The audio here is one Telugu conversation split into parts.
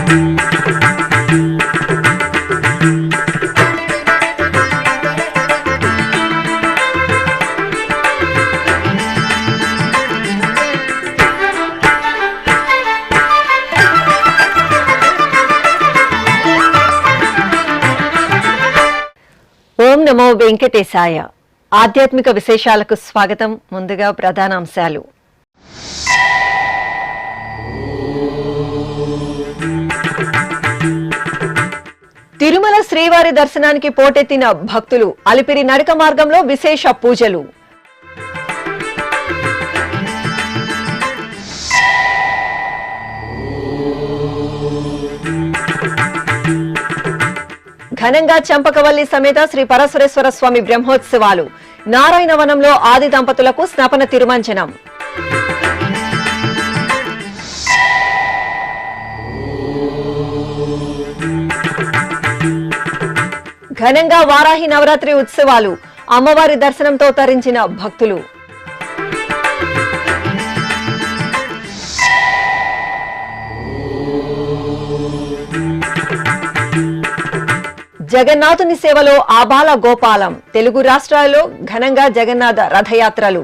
ఓం నమో వెంకటేశాయ. ఆధ్యాత్మిక విశేషాలకు స్వాగతం. ముందుగా ప్రధానాంశాలు. తిరుమల శ్రీవారి దర్శనానికి పోటెత్తిన భక్తులు. అలిపిరి నడక మార్గంలో విశేష పూజలు. ఘనంగా చంపకవల్లి సమేత శ్రీ పరశురేశ్వర స్వామి బ్రహ్మోత్సవాలు. నారాయణవనంలో ఆది దంపతులకు స్నపన తిరుమంజనం. ఘనంగా వారాహి నవరాత్రి ఉత్సవాలు. అమ్మవారి దర్శనంతో తరించిన భక్తులు. జగన్నాథుని సేవలో ఆబాల గోపాలం. తెలుగు రాష్ట్రాల్లో ఘనంగా జగన్నాథ రథయాత్రలు.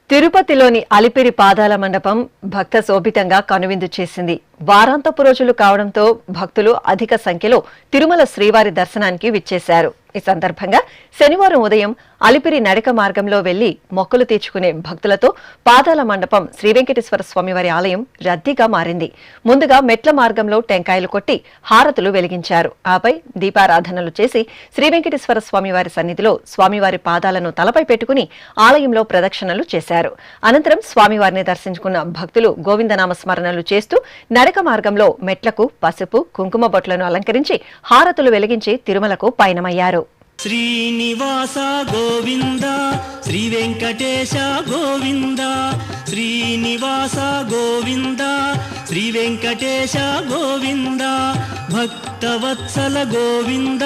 తిరుపతిలోని అలిపిరి పాదాల మండపం భక్త శోభితంగా కనువిందు చేసింది. వారాంతపు రోజులు కావడంతో భక్తులు అధిక సంఖ్యలో తిరుమల శ్రీవారి దర్శనానికి విచ్చేశారు. ఈ సందర్భంగా శనివారం ఉదయం అలిపిరి నడక మార్గంలో వెళ్లి మొక్కులు తీర్చుకునే భక్తులతో పాదాల మండపం శ్రీ వెంకటేశ్వర స్వామివారి ఆలయం రద్దీగా మారింది. ముందుగా మెట్ల మార్గంలో టెంకాయలు కొట్టి హారతులు వెలిగించారు. ఆపై దీపారాధనలు చేసి శ్రీ వెంకటేశ్వర స్వామివారి సన్నిధిలో స్వామివారి పాదాలను తలపై పెట్టుకుని ఆలయంలో ప్రదక్షిణలు చేశారు. అనంతరం స్వామివారిని దర్శించుకున్న భక్తులు గోవిందనామ స్మరణలు చేస్తూ నడక మార్గంలో మెట్లకు పసుపు కుంకుమ బొట్లను అలంకరించి హారతులు వెలిగించి తిరుమలకు పయనమయ్యారు. శ్రీనివాస గోవింద శ్రీ వెంకటేశ గోవింద, శ్రీనివాస గోవింద శ్రీ వెంకటేశ గోవింద, భక్తవత్సల గోవింద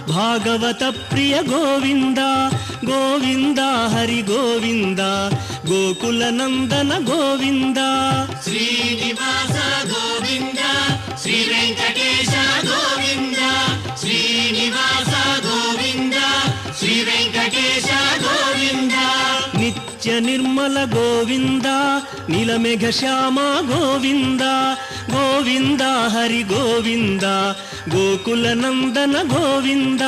భాగవత ప్రియ గోవింద, గోవింద హరి గోవింద గోకుల నందన గోవింద. శ్రీనివాస గోవింద శ్రీ వెంకటేశ గోవింద, శ్రీనివాస గోవింద శ్రీ వెంకటేశ గోవింద, నిత్య నిర్మల గోవింద నీలమేఘ శ్యామ గోవింద, గోవింద హరి గోవింద గోకుల నందన గోవింద.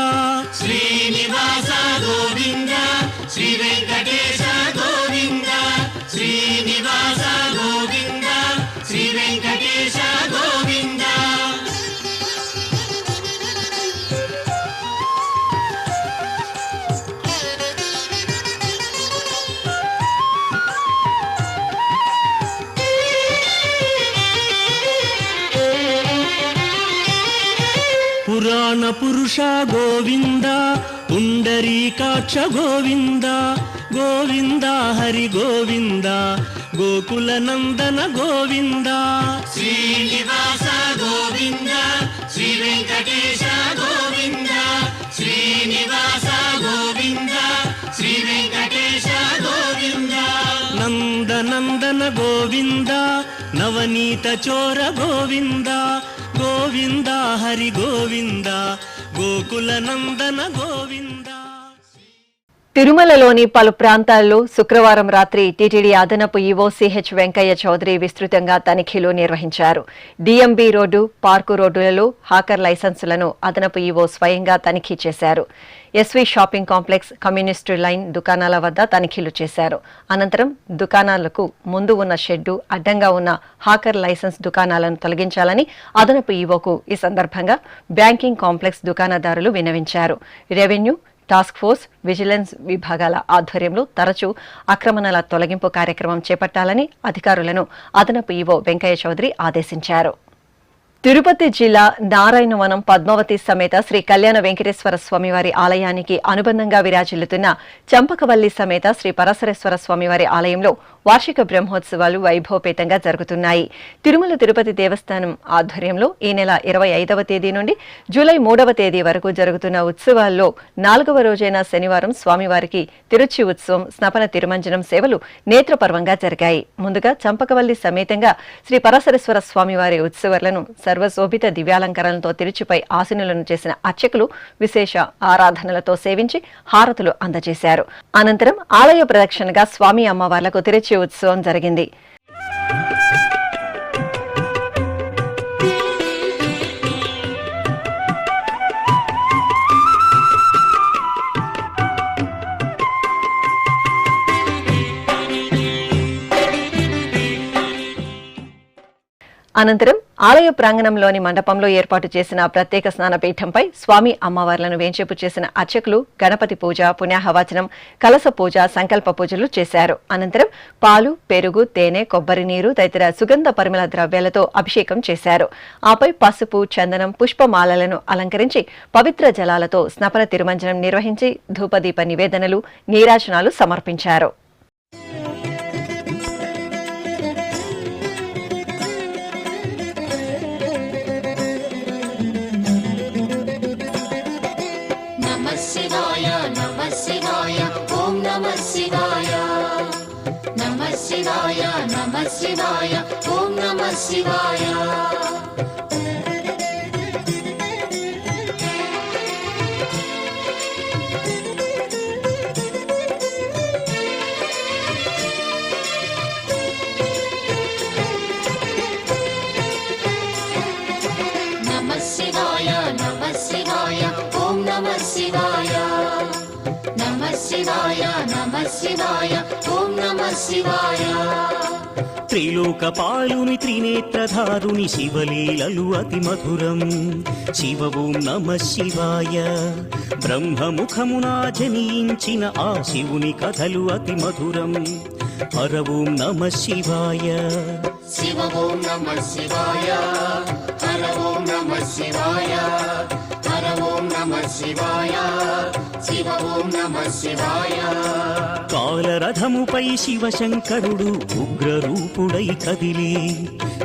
శ్రీనివాస గోవింద శ్రీ వెంకటేశ గోవింద, శ్రీనివాస గోవింద శ్రీ వెంకటేశ గోవింద. పురాణ పురుష గోవింద పుండరీకాక్ష గోవింద, గోవింద హరి గోవింద గోకుల నందన గోవింద. శ్రీనివాస గోవింద శ్రీ వెంకటేశ గోవింద, శ్రీనివాస గోవింద శ్రీ వెంకటేశ గోవింద. నందనందన గోవింద నవనీత చోర గోవింద, గోవింద హరి గోవింద గోకుల నందన గోవింద. తిరుమలలోని పలు ప్రాంతాల్లో శుక్రవారం రాత్రి టీటీడీ అదనపు ఈవో సిహెచ్ వెంకయ్య చౌదరి విస్తృతంగా తనిఖీలు నిర్వహించారు. డిఎంబీ రోడ్డు, పార్కు రోడ్డులలో హాకర్ లైసెన్సులను అదనపు ఈవో స్వయంగా తనిఖీ చేశారు. SV shopping complex, communist line దుకాణాల వద్ద తనిఖీలు చేశారు. అనంతరం దుకాణాలకు ముందు ఉన్న షెడ్డు, అడ్డంగా ఉన్న హాకర్ లైసెన్స్ దుకాణాలను తొలగించాలని అదనపు ఈవోకు ఈ సందర్భంగా బ్యాంకింగ్ కాంప్లెక్స్ దుకాణదారులు విన్నవించారు. రెవెన్యూ, టాస్క్ ఫోర్స్, విజిలెన్స్ విభాగాల ఆధ్వర్యంలో తరచూ ఆక్రమణల తొలగింపు కార్యక్రమం చేపట్టాలని అధికారులను అదనపు ఈవో వెంకయ్య చౌదరి ఆదేశించారు. తిరుపతి జిల్లా నారాయణవనం పద్మావతి సమేత శ్రీ కళ్యాణ వెంకటేశ్వర స్వామివారి ఆలయానికి అనుబంధంగా విరాజిల్లుతున్న చంపకవల్లి సమేత శ్రీ పరసరేశ్వర స్వామివారి ఆలయంలో వార్షిక బ్రహ్మోత్సవాలు వైభవపేతంగా జరుగుతున్నాయి. తిరుమల తిరుపతి దేవస్థానం ఆధ్వర్యంలో ఈ నెల 25వ తేదీ నుండి జూలై 3వ తేదీ వరకు జరుగుతున్న ఉత్సవాల్లో 4వ రోజైన శనివారం స్వామివారికి తిరుచి ఉత్సవం, స్నపన తిరుమంజనం సేవలు నేత్రపర్వంగా జరిగాయి. ముందుగా చంపకవల్లి సమేతంగా శ్రీ పరసరేశ్వర స్వామివారి ఉత్సవాలను సర్వశోభిత దివ్యాలంకరణలతో తిరుచిపై ఆసీనులను చేసిన అర్చకులు విశేష ఆరాధనలతో సేవించి హారతులు అందజేశారు. అనంతరం ఆలయ ప్రదక్షిణగా స్వామి అమ్మవార్లకు తిరుచి ఉత్సవం జరిగింది. అనంతరం ఆలయ ప్రాంగణంలోని మండపంలో ఏర్పాటు చేసిన ప్రత్యేక స్నానపీఠంపై స్వామి అమ్మవార్లను వేంచేపు చేసిన అర్చకులు గణపతి పూజ, పుణ్యాహవచనం, కలస పూజ, సంకల్ప పూజలు చేశారు. అనంతరం పాలు, పెరుగు, తేనె, కొబ్బరి నీరు తదితర సుగంధ పరిమళ ద్రవ్యాలతో అభిషేకం చేశారు. ఆపై పసుపు, చందనం, పుష్పమాలలను అలంకరించి పవిత్ర జలాలతో స్నపన తిరుమంజనం నిర్వహించి ధూపదీప నివేదనలు, నీరాజనాలు సమర్పించారు. నమః శివాయ ఓం నమః శివాయ. నమః శివాయ ఓం నమః శివాయ. నమః శివాయ ఓం నమః శివాయ. త్రిలోకపాలుని త్రినేత్రధారుని శివలీలలు అతి మధురం. శివ ఓం నమః శివాయ. బ్రహ్మముఖమున జనించిన ఆ శివుని కథలు అతి మధురం. హర ఓం నమః శివాయ. శివ ఓం నమః శివాయ. హర ఓం నమః శివాయ. హర ఓం నమః శివాయ. శివ ఓం నమః శివాయ. కాలరథముపై శివశంకరుడు ఉగ్రరూపుడై కదిలి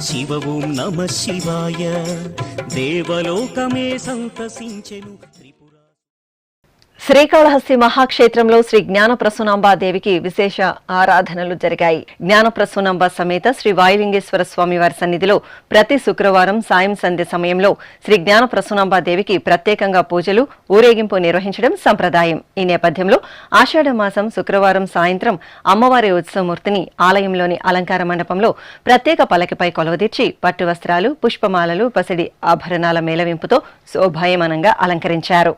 శివ ఓం నమః శివాయ. దేవలోకమే సంతసించెను. శ్రీకాళహస్తి మహాక్షేత్రంలో శ్రీ జ్ఞానప్రసూనాంబాదేవికి విశేష ఆరాధనలు జరిగాయి. జ్ఞానప్రసూనాంబ సమేత శ్రీ వాయులింగేశ్వర స్వామివారి సన్నిధిలో ప్రతి శుక్రవారం సాయం సంధ్య సమయంలో శ్రీ జ్ఞానప్రసూనాంబాదేవికి ప్రత్యేకంగా పూజలు, ఊరేగింపు నిర్వహించడం సంప్రదాయం. ఈ నేపథ్యంలో ఆషాఢమాసం శుక్రవారం సాయంత్రం అమ్మవారి ఉత్సవమూర్తిని ఆలయంలోని అలంకార మండపంలో ప్రత్యేక పలకపై కొలువదీర్చి పట్టు వస్త్రాలు, పుష్పమాలలు, పసిడి ఆభరణాల మేళవింపుతో శోభాయమానంగా అలంకరించారు.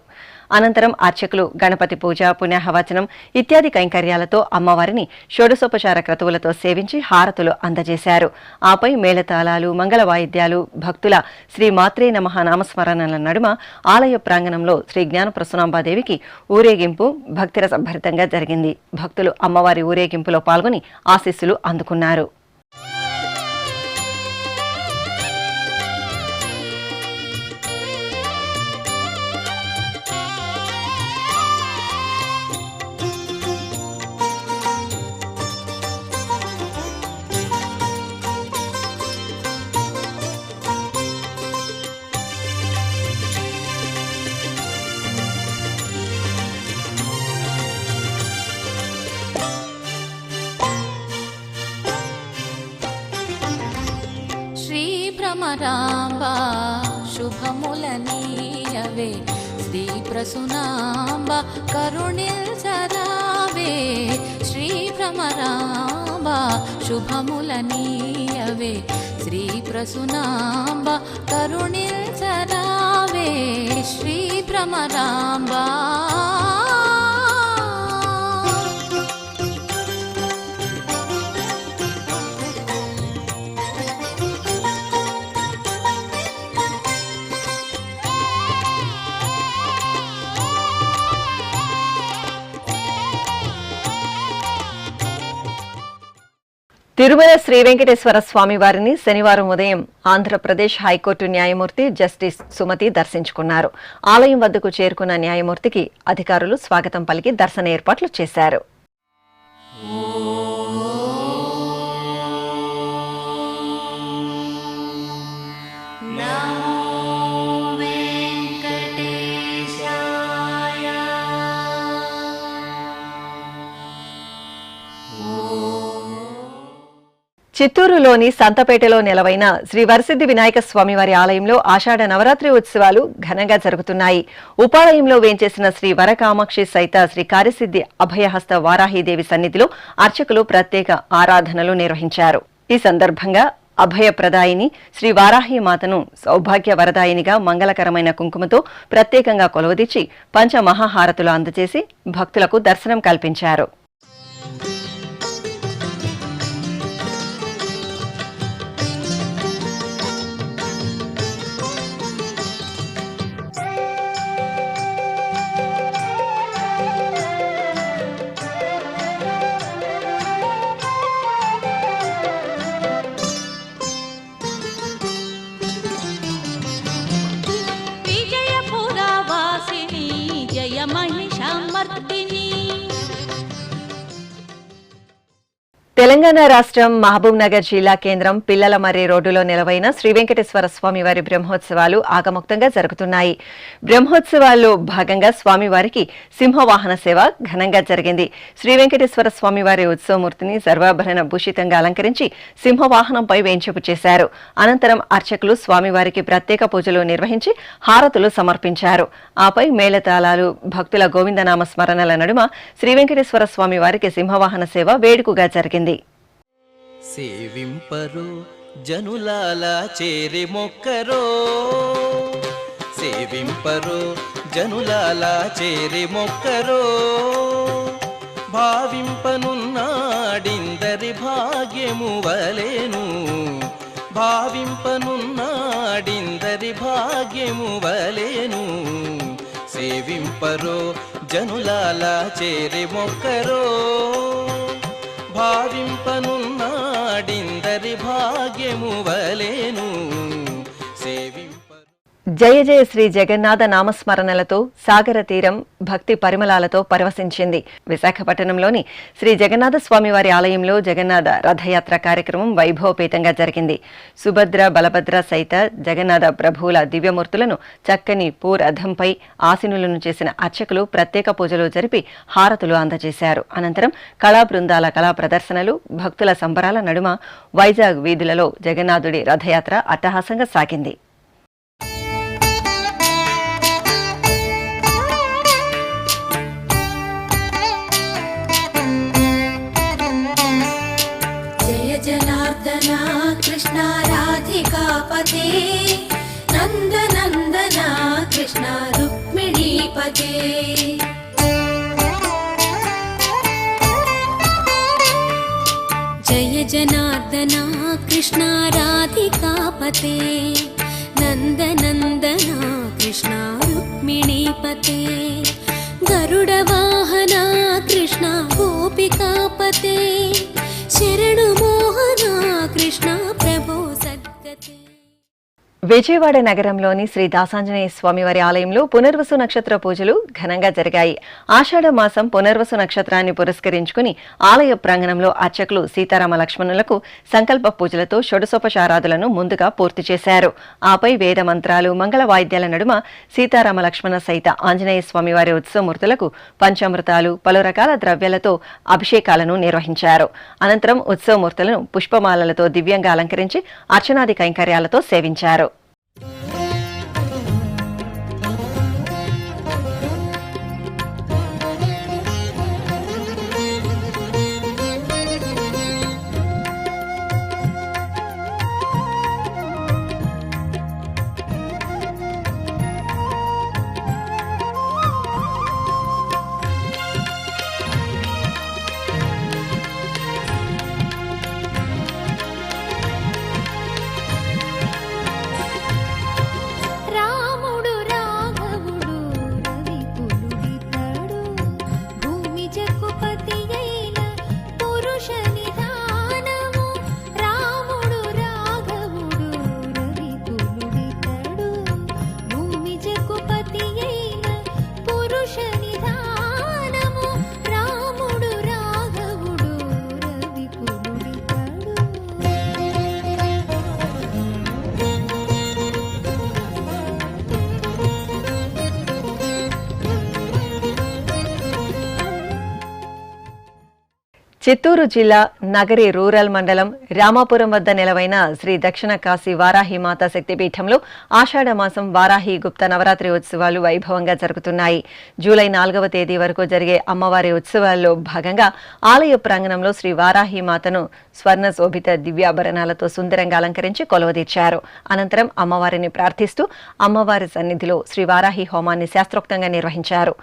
అనంతరం అర్చకులు గణపతి పూజ, పుణ్యాహవచనం ఇత్యాది కైంకర్యాలతో అమ్మవారిని షోడశోపచార క్రతువులతో సేవించి హారతులు అందజేశారు. ఆపై మేళతాళాలు, మంగళ వాయిద్యాలు, భక్తుల శ్రీ మాత్రే నమః నామస్మరణల నడుమ ఆలయ ప్రాంగణంలో శ్రీ జ్ఞానప్రసూనాంబాదేవికి ఊరేగింపు భక్తిరసభరితంగా జరిగింది. భక్తులు అమ్మవారి ఊరేగింపులో పాల్గొని ఆశీస్సులు అందుకున్నారు. భ్రమరాంబ శుభములనీయవే, శ్రీ ప్రసూనాంబ కరుణిల్చరావే. శ్రీ భ్రమరాంబ శుభములనీయవే, శ్రీ ప్రసూనాంబ కరుణిల్చరావే. శ్రీ భ్రమరాంబ తిరుమల శ్రీ వెంకటేశ్వర స్వామి వారిని శనివారం ఉదయం ఆంధ్రప్రదేశ్ హైకోర్టు న్యాయమూర్తి జస్టిస్ సుమతి దర్శించుకున్నారు. ఆలయం వద్దకు చేరుకున్న న్యాయమూర్తికి అధికారులు స్వాగతం పలికి దర్శన ఏర్పాట్లు చేశారు. చిత్తూరులోని సంతపేటలో నెలవైన శ్రీ వరసిద్ధి వినాయక స్వామివారి ఆలయంలో ఆషాఢ నవరాత్రి ఉత్సవాలు ఘనంగా జరుగుతున్నాయి. ఉపాలయంలో వేంచేసిన శ్రీ వరకామాక్షి సైత శ్రీ కార్యసిద్ధి అభయహస్త వారాహీదేవి సన్నిధిలో అర్చకులు ప్రత్యేక ఆరాధనలు నిర్వహించారు. ఈ సందర్భంగా అభయప్రదాయిని శ్రీ వారాహి మాతను సౌభాగ్య వరదాయినిగా మంగళకరమైన కుంకుమతో ప్రత్యేకంగా కొలువదీచి పంచమహాహారతులు అందజేసి భక్తులకు దర్శనం కల్పించారు. తెలంగాణ రాష్ట్రం మహబూబ్ నగర్ జిల్లా కేంద్రం పిల్లలమర్రి రోడ్డులో నెలవైన శ్రీ వెంకటేశ్వర స్వామివారి బ్రహ్మోత్సవాలు ఆగమోక్తంగా జరుగుతున్నాయి. బ్రహ్మోత్సవాల్లో భాగంగా స్వామివారికి సింహవాహన సేవ ఘనంగా జరిగింది. శ్రీ వెంకటేశ్వర స్వామివారి ఉత్సవమూర్తిని సర్వాభరణ భూషితంగా అలంకరించి సింహవాహనంపై వేంచేపు చేశారు. అనంతరం అర్చకులు స్వామివారికి ప్రత్యేక పూజలు నిర్వహించి హారతులు సమర్పించారు. ఆపై మేళతాళాలు, భక్తుల గోవిందనామ స్మరణల నడుమ శ్రీ వెంకటేశ్వర స్వామివారికి సింహవాహన సేవ వేడుకగా జరిగింది. సేవింపరు జనులాల చేరి మొక్కరో, సేవింపరు జనులాల చేరి మొక్కరో, భావింపనున్నాడిందరి భాగ్యము వలెను, భావింపనున్నాడిందరి భాగ్యము వలెను, సేవింపరు జనులాల చేరి మొక్కరో, భావింపనున్నాడిందరి భాగ్యము వలెను, సేవింప. జయ జయ శ్రీ జగన్నాథ నామస్మరణలతో సాగర తీరం భక్తి పరిమళాలతో పరవశించింది. విశాఖపట్నంలోని శ్రీ జగన్నాథ స్వామివారి ఆలయంలో జగన్నాథ రథయాత్ర కార్యక్రమం వైభవపేతంగా జరిగింది. సుభద్ర, బలభద్ర సైత జగన్నాథ ప్రభువుల దివ్యమూర్తులను చక్కని పూరథంపై ఆసీనులను చేసిన అర్చకులు ప్రత్యేక పూజలు జరిపి హారతులు అందజేశారు. అనంతరం కళా బృందాల కళా ప్రదర్శనలు, భక్తుల సంబరాల నడుమ వైజాగ్ వీధులలో జగన్నాథుడి రథయాత్ర అట్టహాసంగా సాగింది. कृष्ण राधिकापते नन्दनन्दना कृष्ण रुक्मिणीपते जय जनार्दना कृष्ण राधिकापते नन्दनन्दना कृष्ण रुक्मिणीपते गरुडवाहना कृष्ण गोपिकापते शरणु मोहना कृष्ण प्रभो सद्गते. విజయవాడ నగరంలోని శ్రీ దాసాంజనేయ స్వామివారి ఆలయంలో పునర్వసు నక్షత్ర పూజలు ఘనంగా జరిగాయి. ఆషాఢ మాసం పునర్వసు నక్షత్రాన్ని పురస్కరించుకుని ఆలయ ప్రాంగణంలో అర్చకులు సీతారామ లక్ష్మణులకు సంకల్ప పూజలతో షోడశోపచారాదులను ముందుగా పూర్తి చేశారు. ఆపై వేద మంత్రాలు, మంగళ వాయిద్యాల నడుమ సీతారామ లక్ష్మణ సహిత ఆంజనేయ స్వామివారి ఉత్సవమూర్తులకు పంచామృతాలు, పలు రకాల ద్రవ్యాలతో అభిషేకాలను నిర్వహించారు. అనంతరం ఉత్సవమూర్తులను పుష్పమాలలతో దివ్యంగా అలంకరించి అర్చనాది కైంకర్యాలతో సేవించారు. చిత్తూరు జిల్లా నగరి రూరల్ మండలం రామాపురం వద్ద నెలవైన శ్రీ దక్షిణ కాశీ వారాహి మాతా శక్తిపీఠంలో ఆషాఢ మాసం వారాహి గుప్త నవరాత్రి ఉత్సవాలు వైభవంగా జరుగుతున్నాయి. జూలై 4వ తేదీ వరకు జరిగే అమ్మవారి ఉత్సవాల్లో భాగంగా ఆలయ ప్రాంగణంలో శ్రీ వారాహి మాతను స్వర్ణ శోభిత దివ్యాభరణాలతో సుందరంగా అలంకరించి కొలువుదీర్చారు. అనంతరం అమ్మవారిని ప్రార్థిస్తూ అమ్మవారి సన్నిధిలో శ్రీ వారాహి హోమాన్ని శాస్త్రోక్తంగా నిర్వహించారు.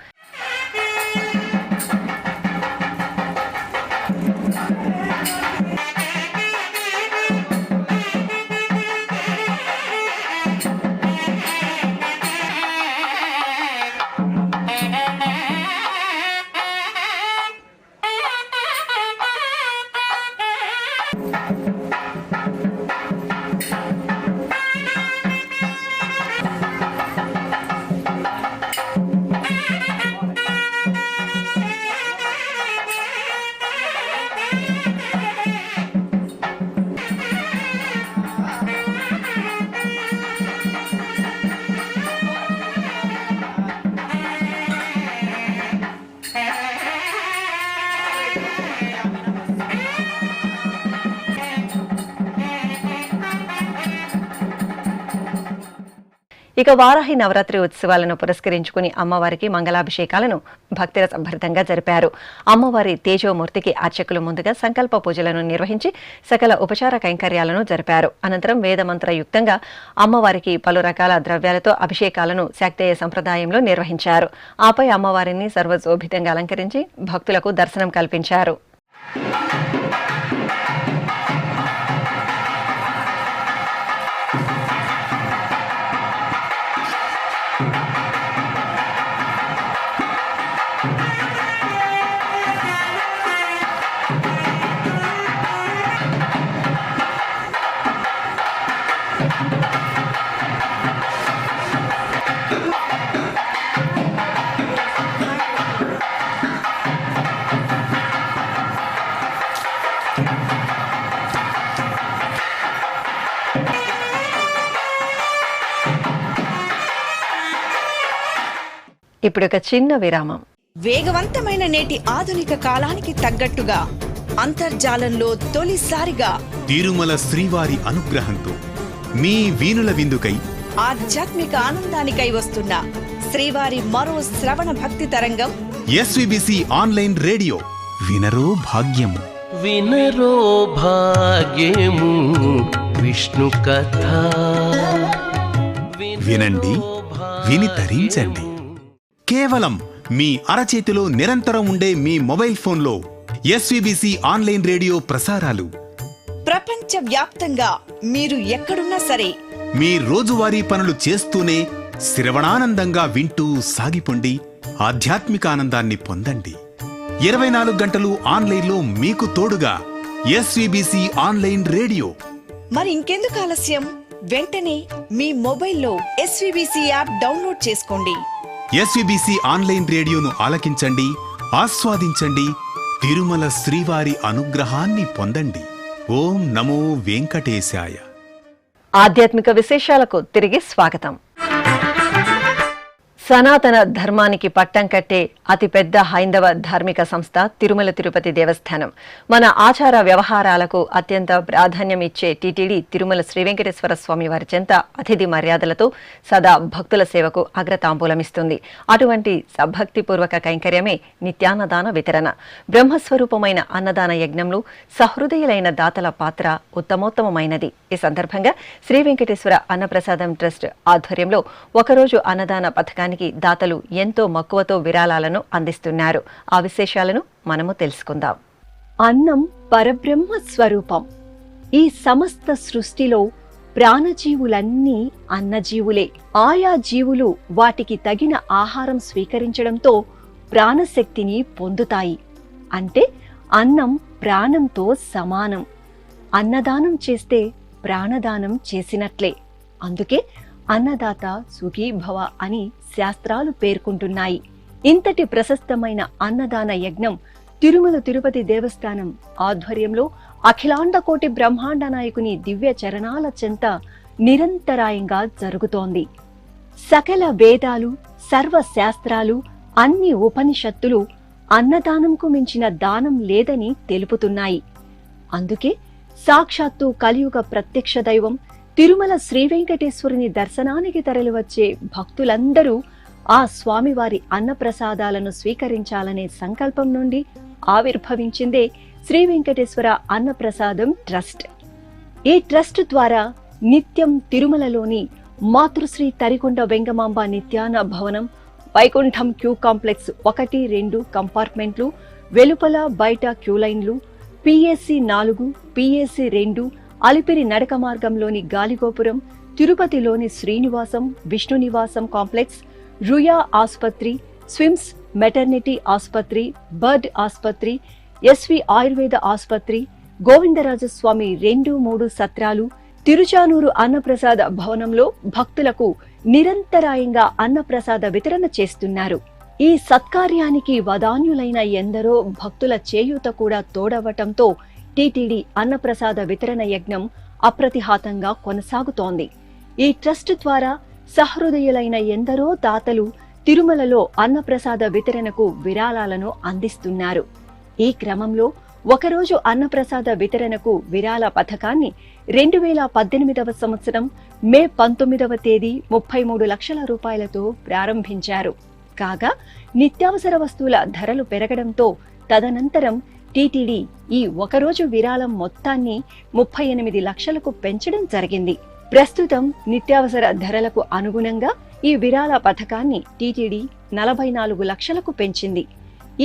ఇక వారాహి నవరాత్రి ఉత్సవాలను పురస్కరించుకుని అమ్మవారికి మంగళాభిషేకాలను భక్తుల సంబరంగా జరిపారు. అమ్మవారి తేజోమూర్తికి అర్చకులు ముందుగా సంకల్ప పూజలను నిర్వహించి సకల ఉపచార కైంకర్యాలను జరిపారు. అనంతరం వేదమంత్రయుక్తంగా అమ్మవారికి పలు రకాల ద్రవ్యాలతో అభిషేకాలను శాక్తేయ సంప్రదాయంలో నిర్వహించారు. ఆపై అమ్మవారిని సర్వశోభితంగా అలంకరించి భక్తులకు దర్శనం కల్పించారు. ఇప్పుడు ఒక చిన్న విరామం. వేగవంతమైన నేటి ఆధునిక కాలానికి తగ్గట్టుగా అంతర్జాలంలో తొలిసారిగా తిరుమల శ్రీవారి అనుగ్రహంతో మీ వీణుల విందుకై ఆధ్యాత్మిక ఆనందానికై వస్తున్న శ్రీవారి మరో శ్రవణ భక్తి తరంగం ఎస్విబిసి ఆన్లైన్ రేడియో వినరో భాగ్యము. వినరో భాగ్యము విష్ణు కథ. వినండి, విని తరించండి. కేవలం మీ అరచేతిలో నిరంతరం ఉండే మీ మొబైల్ ఫోన్లో ఎస్విబిసి ఆన్లైన్ రేడియో ప్రసారాలు ప్రపంచ వ్యాప్తంగా మీరు ఎక్కడున్నా సరే మీ రోజువారీ పనులు చేస్తూనే శ్రవణానందంగా వింటూ సాగిపోండి. ఆధ్యాత్మిక ఆనందాన్ని పొందండి. 24 గంటలు ఆన్లైన్లో మీకు తోడుగా ఎస్విబిసి ఆన్లైన్ రేడియో. మరి ఇంకెందుకు ఆలస్యం? వెంటనే మీ మొబైల్లో ఎస్విబిసి యాప్ డౌన్లోడ్ చేసుకోండి. ఎస్విబిసి ఆన్లైన్ రేడియోను ఆలకించండి, ఆస్వాదించండి. తిరుమల శ్రీవారి అనుగ్రహాన్ని పొందండి. ఓం నమో వెంకటేశాయ. ఆధ్యాత్మిక విశేషాలకు తిరిగి స్వాగతం. సనాతన ధర్మానికి పట్టం కట్టే అతిపెద్ద హైందవ ధార్మిక సంస్థ తిరుమల తిరుపతి దేవస్థానం. మన ఆచార వ్యవహారాలకు అత్యంత ప్రాధాన్యం ఇచ్చే టీటీడీ తిరుమల శ్రీ వెంకటేశ్వర స్వామి వారి చెంత అతిథి మర్యాదలతో సదా భక్తుల సేవకు అగ్రతాంబూలమిస్తుంది. అటువంటి సభక్తిపూర్వక కైంకర్యమే నిత్యాన్నదాన వితరణ. బ్రహ్మస్వరూపమైన అన్నదాన యజ్ఞంలో సహృదయులైన దాతల పాత్ర ఉత్తమోత్తమైనది. ఈ సందర్భంగా శ్రీ వెంకటేశ్వర అన్నప్రసాదం ట్రస్ట్ ఆధ్వర్యంలో ఒకరోజు అన్నదాన పథకానికి దాతలు ఎంతో మక్కువతో విరాళాలను అందిస్తున్నారు. ఆ విశేషాలను మనము తెలుసుకుందాం. అన్నం పరబ్రహ్మ స్వరూపం. ఈ సమస్త సృష్టిలో ప్రాణజీవులన్నీ అన్నజీవులే. ఆయా జీవులు వాటికి తగిన ఆహారం స్వీకరించడంతో ప్రాణశక్తిని పొందుతాయి. అంటే అన్నం ప్రాణంతో సమానం. అన్నదానం చేస్తే ప్రాణదానం చేసినట్లే. అందుకే అన్నదాత సుఖీభవ అని శాస్త్రాలు పేర్కొంటున్నాయి. ఇంతటి ప్రశస్తమైన అన్నదాన యజ్ఞం తిరుమల తిరుపతి దేవస్థానం ఆధ్వర్యంలో అఖిలాండ కోటి బ్రహ్మాండ నాయకుని దివ్య చరణాల చెంత నిరంతరాయంగా జరుగుతోంది. సకల వేదాలు, సర్వ శాస్త్రాలు, అన్ని ఉపనిషత్తులు అన్నదానంకు మించిన దానం లేదని తెలుపుతున్నాయి. అందుకే సాక్షాత్తు కలియుగ ప్రత్యక్ష దైవం తిరుమల శ్రీ వెంకటేశ్వరుని దర్శనానికి తరలివచ్చే భక్తులందరూ ఆ స్వామివారి అన్నప్రసాదాలను స్వీకరించాలనే సంకల్పం నుండి ఆవిర్భవించిందే శ్రీ వెంకటేశ్వర అన్నప్రసాదం ట్రస్ట్. ఈ ట్రస్ట్ ద్వారా నిత్యం తిరుమలలోని మాతృశ్రీ తరికొండ వెంగమాంబ నిత్యాన భవనం, వైకుంఠం క్యూ కాంప్లెక్స్ 1, 2 కంపార్ట్మెంట్లు, వెలుపల బయట క్యూ లైన్లు, పిఎస్సి 4, పిఎస్సి 2, అలిపిరి నడక మార్గంలోని గాలిగోపురం, తిరుపతిలోని శ్రీనివాసం, విష్ణు నివాసం కాంప్లెక్స్, రుయా ఆసుపత్రి, స్విమ్స్ మెటర్నిటీ ఆసుపత్రి, బర్డ్ ఆసుపత్రి, ఎస్వి ఆయుర్వేద ఆసుపత్రి, గోవిందరాజస్వామి 2, 3 సత్రాలు, తిరుచానూరు అన్నప్రసాద భవనంలో భక్తులకు నిరంతరాయంగా అన్నప్రసాద వితరణ చేస్తున్నారు. ఈ సత్కార్యానికి వదాన్యులైన ఎందరో భక్తుల చేయూత కూడా తోడవటంతో టీటీడీ అన్నప్రసాద వితరణ యజ్ఞం అప్రతిహాతంగా కొనసాగుతోంది. ఈ ట్రస్ట్ ద్వారా సహృదయులైన ఎందరో దాతలు తిరుమలలో అన్నప్రసాద వితరణకు విరాళాలను అందిస్తున్నారు. ఈ క్రమంలో ఒకరోజు అన్నప్రసాద వితరణకు విరాళ పథకాన్ని 2018వ సంవత్సరం మే 19వ తేదీ 33 లక్షల రూపాయలతో ప్రారంభించారు. కాగా నిత్యావసర వస్తువుల ధరలు పెరగడంతో తదనంతరం టీటీడీ ఈ ఒకరోజు విరాళం మొత్తాన్ని 38 లక్షలకు పెంచడం జరిగింది. ప్రస్తుతం నిత్యావసర ధరలకు అనుగుణంగా ఈ విరాళ పథకాన్ని టీటీడీ 44 లక్షలకు పెంచింది.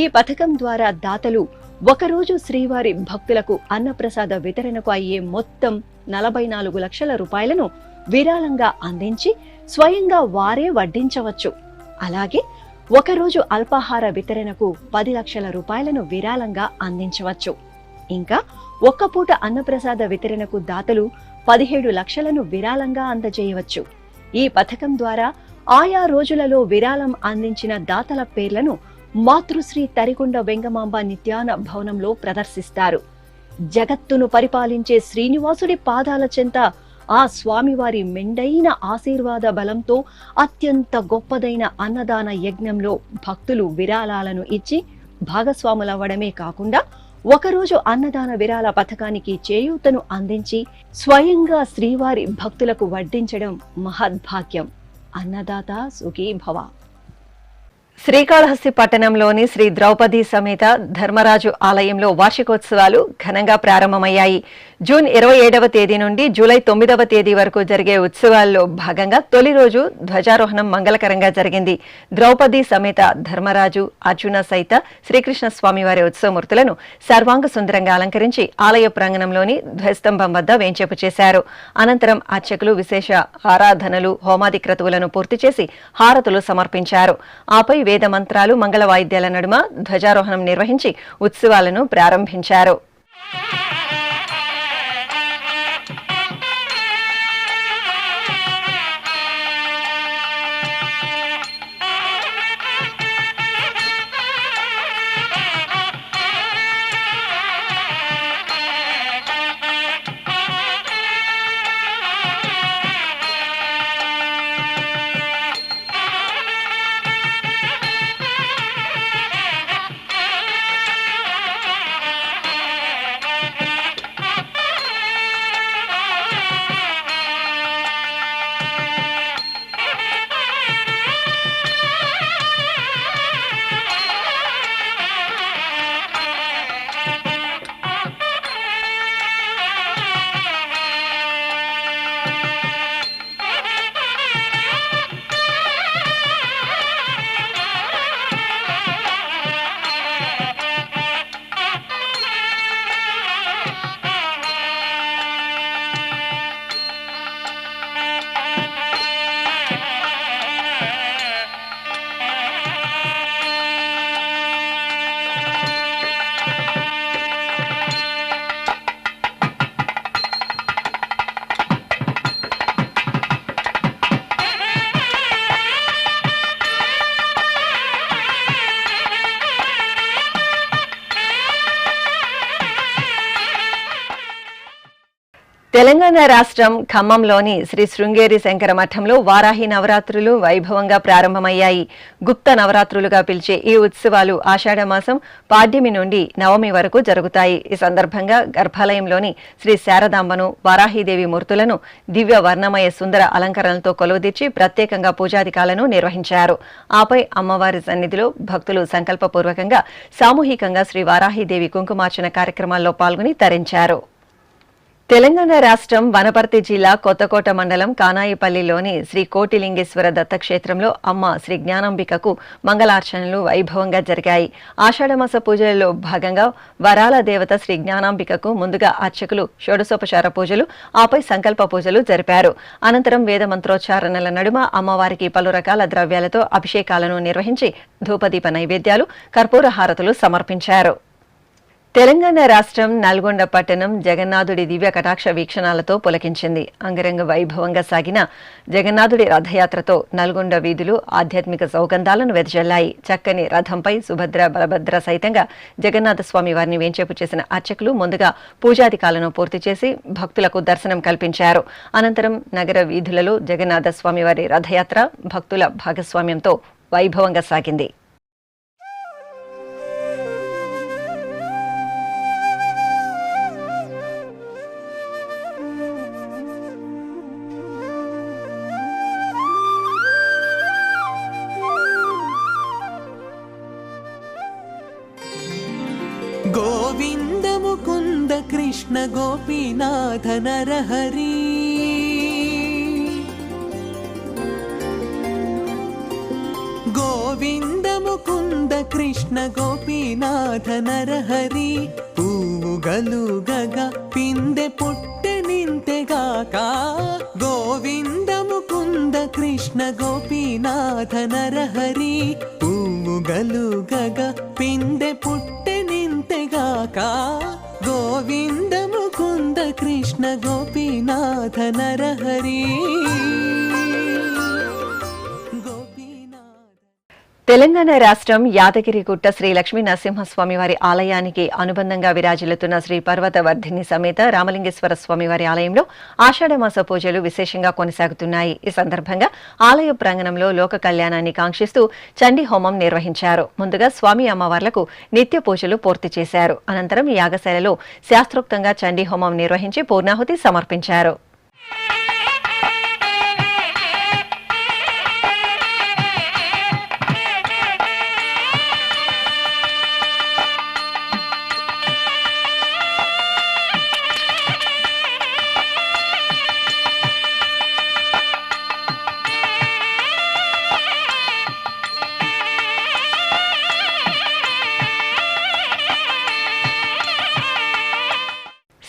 ఈ పథకం ద్వారా దాతలు ఒకరోజు శ్రీవారి భక్తులకు అన్నప్రసాద వితరణకు అయ్యే మొత్తం 44 లక్షల రూపాయలను విరాళంగా అందించి స్వయంగా వారే వడ్డించవచ్చు. అలాగే ఒకరోజు అల్పాహార వితరణకు 10 లక్షల రూపాయలను విరాళంగా అందించవచ్చు. ఇంకా ఒక్కపూట అన్నప్రసాద వితరణకు దాతలు 17 లక్షలను విరాళంగా అందజేయవచ్చు. ఈ పథకం ద్వారా ఆయా రోజులలో విరాళం అందించిన దాతల పేర్లను మాతృశ్రీ తరికొండ వెంగమాంబ నిత్యాన భవనంలో ప్రదర్శిస్తారు. జగత్తును పరిపాలించే శ్రీనివాసుడి పాదాల చెంత ఆ స్వామివారి మెండైన ఆశీర్వాద బలంతో అత్యంత గొప్పదైన అన్నదాన యజ్ఞంలో భక్తులు విరాళాలను ఇచ్చి భాగస్వాములవ్వడమే కాకుండా ఒకరోజు అన్నదాన విరాళ పథకానికి చేయూతను అందించి స్వయంగా శ్రీవారి భక్తులకు వడ్డించడం మహద్భాగ్యం. అన్నదాత సుఖీ భవ. శ్రీకాళహస్తి పట్టణంలోని శ్రీ ద్రౌపది సమేత ధర్మరాజు ఆలయంలో వార్షికోత్సవాలు ఘనంగా ప్రారంభమయ్యాయి. జూన్ 27వ తేదీ నుండి జూలై 9వ తేదీ వరకు జరిగే ఉత్సవాల్లో భాగంగా తొలి రోజు ధ్వజారోహణం మంగళకరంగా జరిగింది. ద్రౌపది సమేత ధర్మరాజు, అర్జున సహిత శ్రీకృష్ణ స్వామివారి ఉత్సవమూర్తులను సర్వాంగ సుందరంగా అలంకరించి ఆలయ ప్రాంగణంలోని ధ్వజస్తంభం వద్ద వేంచేపు చేశారు. అనంతరం అర్చకులు విశేష ఆరాధనలు, హోమాది క్రతువులను పూర్తి చేసి హారతులు సమర్పించారు. ఆపై వేద మంత్రాలు, మంగళ వాయిద్యాల నడుమ ధ్వజారోహణం నిర్వహించి ఉత్సవాలను ప్రారంభించారు. తెలంగాణ రాష్ట్రం ఖమ్మంలోని శ్రీ శృంగేరి శంకర మఠంలో వారాహి నవరాత్రులు వైభవంగా ప్రారంభమయ్యాయి. గుప్త నవరాత్రులుగా పిలిచే ఈ ఉత్సవాలు ఆషాఢమాసం పాడ్యమి నుండి నవమి వరకు జరుగుతాయి. ఈ సందర్భంగా గర్భాలయంలోని శ్రీ శారదాంబను, వారాహిదేవి మూర్తులను దివ్య వర్ణమయ సుందర అలంకరణలతో కొలువుదీర్చి ప్రత్యేకంగా పూజాధికాలను నిర్వహించారు. ఆపై అమ్మవారి సన్నిధిలో భక్తులు సంకల్పపూర్వకంగా సామూహికంగా శ్రీ వారాహిదేవి కుంకుమార్చన కార్యక్రమాల్లో పాల్గొని తరించారు. తెలంగాణ రాష్ట్రం వనపర్తి జిల్లా కొత్తకోట మండలం కానాయిపల్లిలోని శ్రీ కోటిలింగేశ్వర దత్తక్షేత్రంలో అమ్మ శ్రీ జ్ఞానాంబికకు మంగళార్చనలు వైభవంగా జరిగాయి. ఆషాఢమాస పూజలలో భాగంగా వరాల దేవత శ్రీ జ్ఞానాంబికకు ముందుగా అర్చకులు షోడశోపచార పూజలు, ఆపై సంకల్ప పూజలు జరిపారు. అనంతరం వేద మంత్రోచ్చారణల నడుమ అమ్మవారికి పలు రకాల ద్రవ్యాలతో అభిషేకాలను నిర్వహించి ధూపదీప నైవేద్యాలు, కర్పూర హారతులు సమర్పించారు. తెలంగాణ రాష్ట్రం నల్గొండ పట్టణం జగన్నాథుడి దివ్య కటాక్ష వీక్షణాలతో పులకించింది. అంగరంగ వైభవంగా సాగిన జగన్నాథుడి రథయాత్రతో నల్గొండ వీధులు ఆధ్యాత్మిక సౌగంధాలను వెదజల్లాయి. చక్కని రథంపై సుభద్ర, బలభద్ర సైతంగా జగన్నాథ స్వామి వారిని వేంచేపు చేసిన అర్చకులు ముందుగా పూజాధికాలను పూర్తి చేసి భక్తులకు దర్శనం కల్పించారు. అనంతరం నగర వీధులలో జగన్నాథ స్వామివారి రథయాత్ర భక్తుల భాగస్వామ్యంతో వైభవంగా సాగింది. గోవింద ముకుంద కృష్ణ గోపీనాథ నరహరి గోవింద ముకుంద కృష్ణ గోపీనాథ నరహరి పూవుగలుగగ పిందె పుట్టె నింతెగాక గోవింద ముకుంద కృష్ణ గోపీనాథ నరహరి పూవుగలుగగ పిందె పుట్టె నింతెగాక గోవింద ముకుంద కృష్ణ గోపీనాథ నరహరి. తెలంగాణ రాష్ట్రం యాదగిరిగుట్ట శ్రీ లక్ష్మీ నరసింహస్వామి వారి ఆలయానికి అనుబంధంగా విరాజిల్లుతున్న శ్రీ పర్వతవర్ధిని సమేత రామలింగేశ్వర స్వామి వారి ఆలయంలో ఆషాఢమాస పూజలు విశేషంగా కొనసాగుతున్నాయి. ఈ సందర్భంగా ఆలయ ప్రాంగణంలో లోక కళ్యాణాన్ని కాంక్షిస్తూ చండీ హోమం నిర్వహించారు. ముందుగా స్వామి అమ్మవార్లకు నిత్య పూజలు పూర్తి చేశారు. అనంతరం యాగశాలలో శాస్త్రోక్తంగా చండీ హోమం నిర్వహించి పూర్ణాహుతి సమర్పించారు.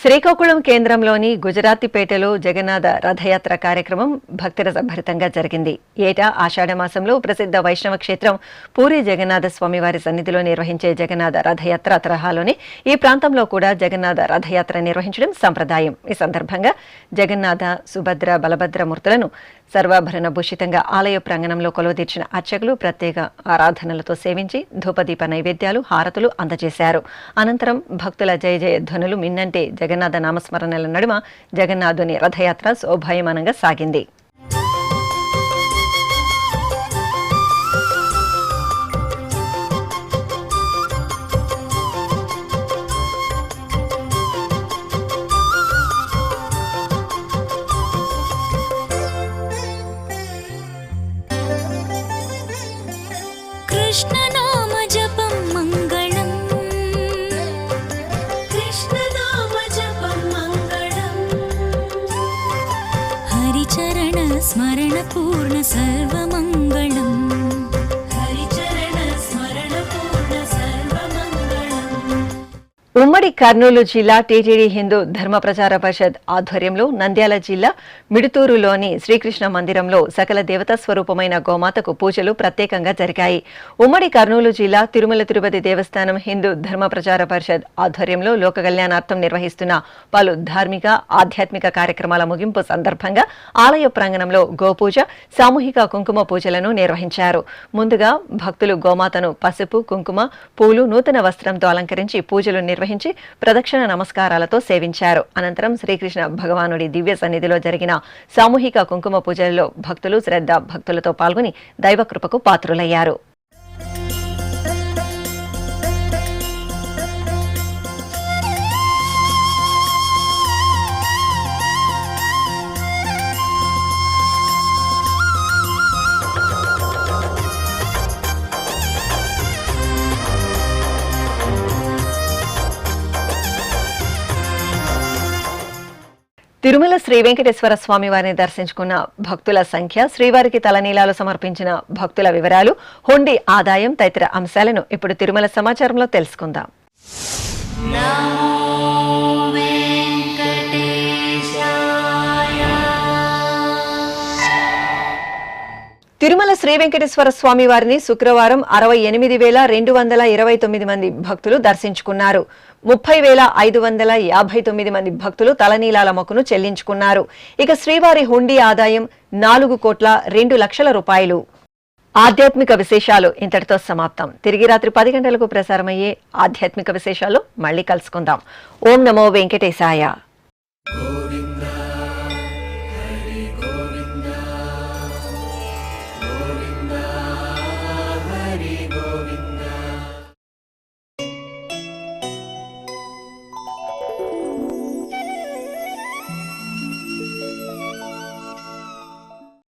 శ్రీకాకుళం కేంద్రంలోని గుజరాతీపేటలో జగన్నాథ రథయాత్ర కార్యక్రమం భక్తిరసభరితంగా జరిగింది. ఏటా ఆషాఢమాసంలో ప్రసిద్ధ వైష్ణవ క్షేత్రం పూరి జగన్నాథ స్వామివారి సన్నిధిలో నిర్వహించే జగన్నాథ రథయాత్ర తరహాలోనే ఈ ప్రాంతంలో కూడా జగన్నాథ రథయాత్ర నిర్వహించడం సంప్రదాయం. ఈ సందర్భంగా జగన్నాథ, సుభద్ర, బలభద్ర మూర్తులను సర్వాభరణ భూషితంగా ఆలయ ప్రాంగణంలో కొలువుదీర్చిన అర్చకులు ప్రత్యేక ఆరాధనలతో సేవించి ధూపదీప నైవేద్యాలు, హారతులు అందజేశారు. అనంతరం భక్తుల జయ జయ ధ్వనులు మిన్నంటే జగన్నాథ నామస్మరణల నడుమ జగన్నాథుని రథయాత్ర శోభాయమానంగా సాగింది. కృష్ణనామ జపం మంగళం, కృష్ణనామ జపం మంగళం, హరిచరణ స్మరణ పూర్ణ సర్వమంగళం, హరిచరణ స్మరణ పూర్ణ సర్వమంగళం. ఉమ్మడి కర్నూలు జిల్లా టీటీడీ హిందూ ధర్మ ప్రచార పరిషత్ ఆధ్వర్యంలో నంద్యాల జిల్లా మిడుతూరులోని శ్రీకృష్ణ మందిరంలో సకల దేవతా స్వరూపమైన గోమాతకు పూజలు ప్రత్యేకంగా జరిగాయి. ఉమ్మడి కర్నూలు జిల్లా తిరుమల తిరుపతి దేవస్థానం హిందూ ధర్మ ప్రచార పరిషత్ ఆధ్వర్యంలో లోక కళ్యాణార్థం నిర్వహిస్తున్న పలు ధార్మిక, ఆధ్యాత్మిక కార్యక్రమాల ముగింపు సందర్భంగా ఆలయ ప్రాంగణంలో గోపూజ, సామూహిక కుంకుమ పూజలను నిర్వహించారు. ముందుగా భక్తులు గోమాతను పసుపు, కుంకుమ, పూలు, నూతన వస్త్రంతో అలంకరించి పూజలు నిర్వహించారు. నిర్వహించి ప్రదక్షిణ నమస్కారాలతో సేవించారు. అనంతరం శ్రీకృష్ణ భగవానుడి దివ్య సన్నిధిలో జరిగిన సామూహిక కుంకుమ పూజలలో భక్తులు శ్రద్ధ భక్తులతో పాల్గొని దైవకృపకు పాత్రులయ్యారు. తిరుమల శ్రీ వెంకటేశ్వర స్వామి వారిని దర్శించుకున్న భక్తుల సంఖ్య, శ్రీవారికి తలనీలాలు సమర్పించిన భక్తుల వివరాలు, హుండీ ఆదాయం తదితర అంశాలను ఇప్పుడు తిరుమల సమాచారంలో తెలుసుకుందాం. తిరుమల శ్రీ వెంకటేశ్వర స్వామి వారిని శుక్రవారం 68,229 మంది భక్తులు దర్శించుకున్నారు. 30,559 మంది భక్తులు తలనీలాల మొక్కును చెల్లించుకున్నారు. ఇక శ్రీవారి హుండీ ఆదాయం 4,02,00,000 రూపాయలు. ఆధ్యాత్మిక విశేషాలు ఇంతటితో సమాప్తం. తిరిగి రాత్రి 10 గంటలకు ప్రసారమయ్యే ఆధ్యాత్మిక విశేషాలు మళ్ళీ కలుసుకుందాం. ఓం నమో వెంకటేశాయ.